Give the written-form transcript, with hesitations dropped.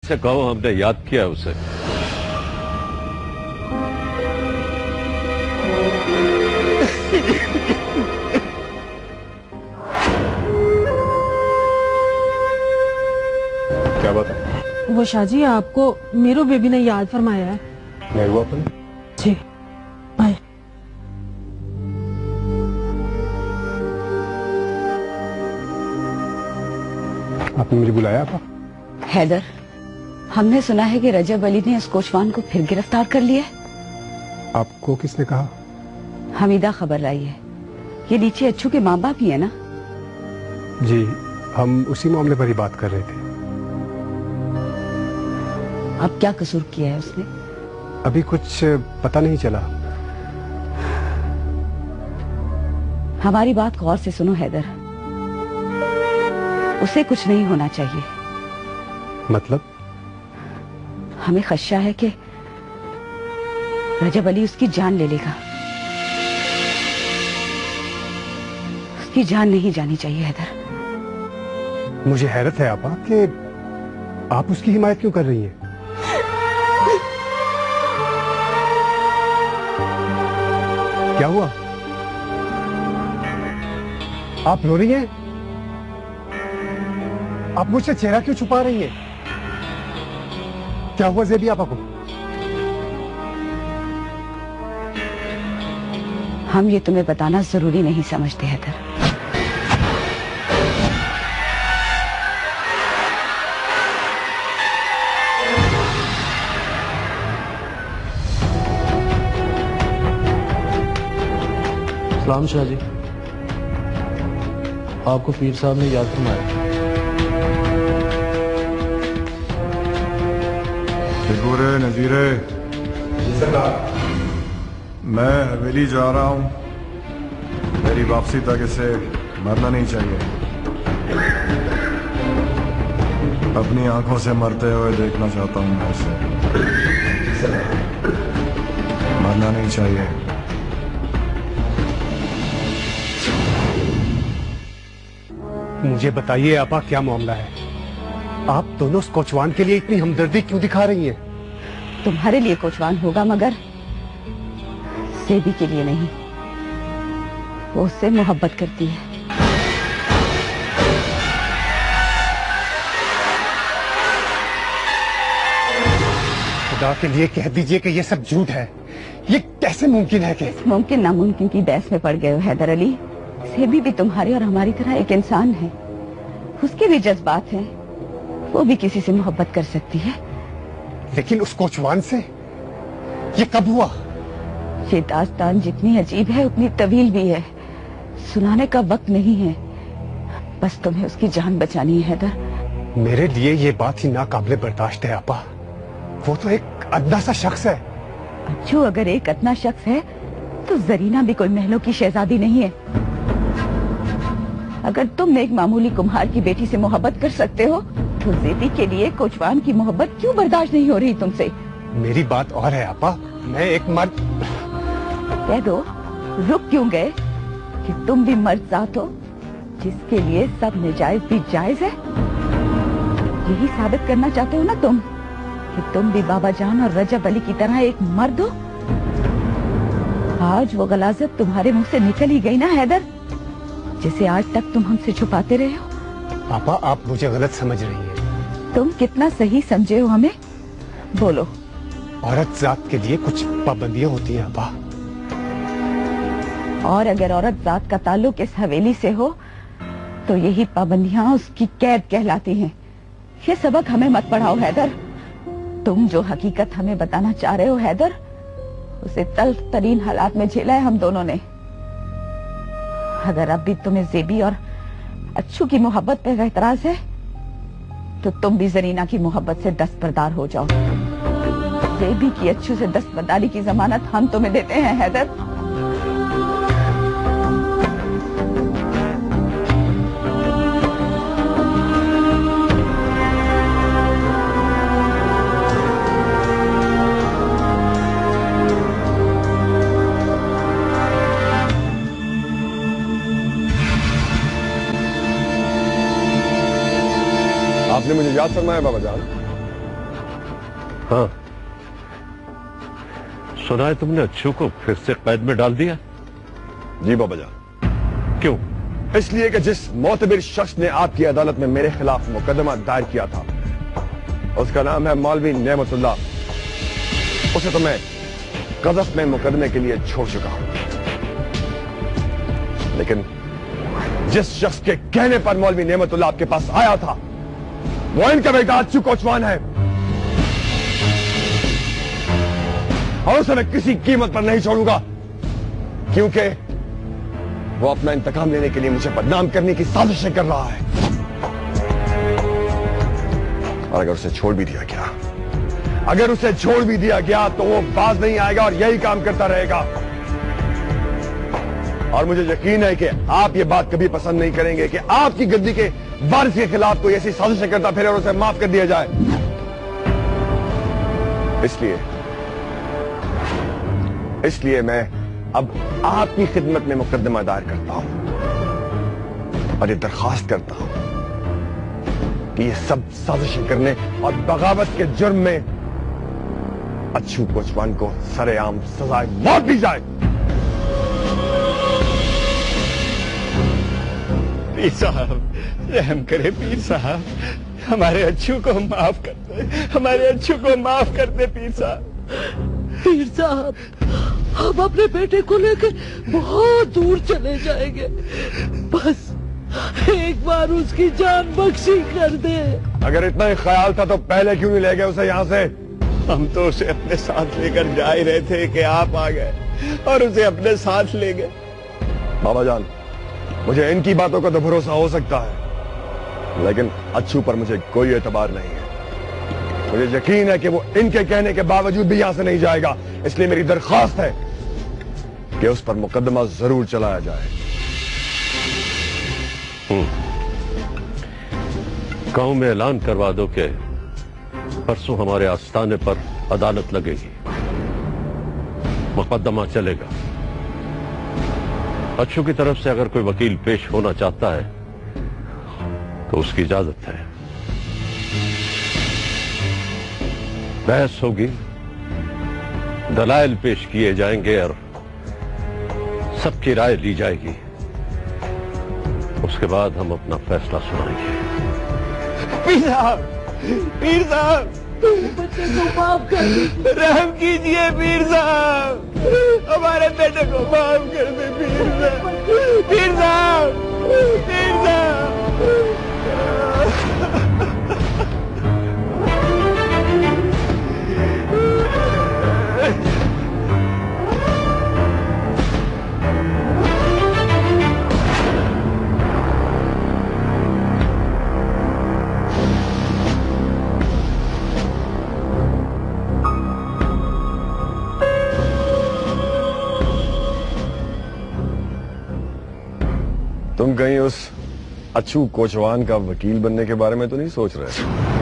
से कहो हमने याद किया उसे। क्या बात है? वो शाहजी आपको मेरो बेबी ने याद फरमाया है। मेरू अपन जी बाय। आपने मुझे बुलाया आपा? हैदर, हमने सुना है कि रजब अली ने उस कोचवान को फिर गिरफ्तार कर लिया है। आपको किसने कहा? हमीदा खबर लाई है। ये नीचे अच्छू के माँ बाप ही है ना? जी, हम उसी मामले पर ही बात कर रहे थे। अब क्या कसूर किया है उसने? अभी कुछ पता नहीं चला। हमारी बात गौर से सुनो हैदर, उसे कुछ नहीं होना चाहिए। मतलब? हमें खदशा है कि रजब अली उसकी जान ले लेगा। उसकी जान नहीं जानी चाहिए हैदर। मुझे हैरत है आपा कि आप उसकी हिमायत क्यों कर रही हैं? क्या हुआ? आप रो रही हैं? आप मुझसे चेहरा क्यों छुपा रही हैं? क्या हुआ ज़ेबी आपा को? हम ये तुम्हें बताना जरूरी नहीं समझते हैदर। सलाम शाह जी, आपको पीर साहब ने याद फरमाया। शिकूरे नजीरे, मैं हवेली जा रहा हूँ। मेरी वापसी तक इसे मरना नहीं चाहिए। अपनी आंखों से मरते हुए देखना चाहता हूँ मैं इसे। मरना नहीं चाहिए। मुझे बताइए आपा, क्या मामला है? आप दोनों उस कोचवान के लिए इतनी हमदर्दी क्यों दिखा रही हैं? तुम्हारे लिए कोचवान होगा मगर ज़ेबी के लिए नहीं। वो उससे मोहब्बत करती है। खुदा के लिए कह दीजिए कि ये सब झूठ है। ये कैसे मुमकिन है कि मुमकिन नामुमकिन की बहस में पड़ गए हो हैदर अली। ज़ेबी भी तुम्हारी और हमारी तरह एक इंसान है। उसके भी जज्बात हैं। वो भी किसी से मोहब्बत कर सकती है। लेकिन उस कोचवान से ये कब हुआ? ये दास्तान जितनी अजीब है उतनी तवील भी है। सुनाने का वक्त नहीं है। बस तुम्हें उसकी जान बचानी है हैदर। मेरे लिए ये बात ही नाकाबिले बर्दाश्त है आपा। वो तो एक अदना सा शख्स है। अच्छू अगर एक अदना शख्स है तो जरीना भी कोई महलों की शहजादी नहीं है। अगर तुम एक मामूली कुम्हार की बेटी से मोहब्बत कर सकते हो तो ज़ेबी के लिए कोचवान की मोहब्बत क्यों बर्दाश्त नहीं हो रही तुमसे? मेरी बात और है आपा। मैं एक मर्द। कह दो, रुक क्यों गए कि तुम भी मर्द जात हो जिसके लिए सब नाजायज भी जायज है। यही साबित करना चाहते हो ना तुम कि तुम भी बाबा जान और रजब अली की तरह एक मर्द हो। आज वो गलाजत तुम्हारे मुंह से निकल ही गई ना हैदर, जिसे आज तक तुम हमसे छुपाते रहे हो। पापा, आप मुझे गलत समझ रही हैं। तुम कितना सही समझे हो हमें, बोलो। औरत जात के लिए कुछ पाबंदियां होती हैं आपा। और अगर औरत जात का ताल्लुक इस हवेली से हो तो यही पाबंदियां उसकी कैद कहलाती हैं। ये सबक हमें मत पढ़ाओ हैदर। तुम जो हकीकत हमें बताना चाह रहे हो हैदर, उसे तल्ख तरीन हालात में झेला है हम दोनों ने। अगर अब भी तुम्हें ज़ेबी और अच्छू की मोहब्बत पे एतराज है तो तुम भी जरीना की मोहब्बत से दस्तबरदार हो जाओ। ज़ेबी की अच्छू से दस्तबरदारी की जमानत हम तुम्हें देते हैं हैदर। आपने मुझे याद फरमाया बाबा जान। हाँ, सुना है तुमने अच्छू को फिर से कैद में डाल दिया? जी बाबा जान। क्यों? इसलिए कि जिस मोतबर शख्स ने आपकी अदालत में मेरे खिलाफ मुकदमा दायर किया था, उसका नाम है मौलवी नेमतुल्लाह। उसे तो मैं कज़फ में मुकदमे के लिए छोड़ चुका हूं, लेकिन जिस शख्स के कहने पर मौलवी नेमतुल्लाह आपके पास आया था, वो इनका बेटा अच्छू कोचवान है, और उसे मैं किसी कीमत पर नहीं छोड़ूंगा, क्योंकि वो अपना इंतकाम लेने के लिए मुझे बदनाम करने की साजिशें कर रहा है। और अगर उसे छोड़ भी दिया गया, अगर उसे छोड़ भी दिया गया तो वो बाज नहीं आएगा और यही काम करता रहेगा। और मुझे यकीन है कि आप ये बात कभी पसंद नहीं करेंगे कि आपकी गद्दी के वारिस के खिलाफ कोई ऐसी साजिशें करता फिरे और उसे माफ कर दिया जाए। इसलिए मैं अब आपकी खिदमत में मुकदमा दायर करता हूं और ये दरखास्त करता हूं कि ये सब साजिशें करने और बगावत के जुर्म में अच्छू कोचवान को सरेआम सजाए मौत दी जाए। पीर साहब, रहम करे पीर साहब, हमारे अच्छू को माफ कर दे, हमारे अच्छू को माफ कर दे पीर साहब। पीर साहब, हम अपने बेटे को लेकर बहुत दूर चले जाएंगे, बस एक बार उसकी जान बख्शी कर दे। अगर इतना ही ख्याल था तो पहले क्यों नहीं ले गए उसे यहां से? हम तो उसे अपने साथ लेकर जा ही रहे थे कि आप आ गए और उसे अपने साथ ले गए। बाबा जान, मुझे इनकी बातों का तो भरोसा हो सकता है, लेकिन अच्छू पर मुझे कोई एतबार नहीं है। मुझे यकीन है कि वो इनके कहने के बावजूद भी यहां से नहीं जाएगा, इसलिए मेरी दरखास्त है कि उस पर मुकदमा जरूर चलाया जाए। गांव में ऐलान करवा दो कि परसों हमारे आस्थाने पर अदालत लगेगी, मुकदमा चलेगा। अच्छू की तरफ से अगर कोई वकील पेश होना चाहता है तो उसकी इजाजत है। बहस होगी, दलाइल पेश किए जाएंगे और सबकी राय ली जाएगी। उसके बाद हम अपना फैसला सुनाएंगे। पीर साहब, पीर साहब, बच्चे को माफ कर दे। रहम कीजिए पीर साहब, हमारे बेटे को माफ कर दे पीर साहब, पीर साहब, पीर साहब। तुम कहीं उस अच्छू कोचवान का वकील बनने के बारे में तो नहीं सोच रहे?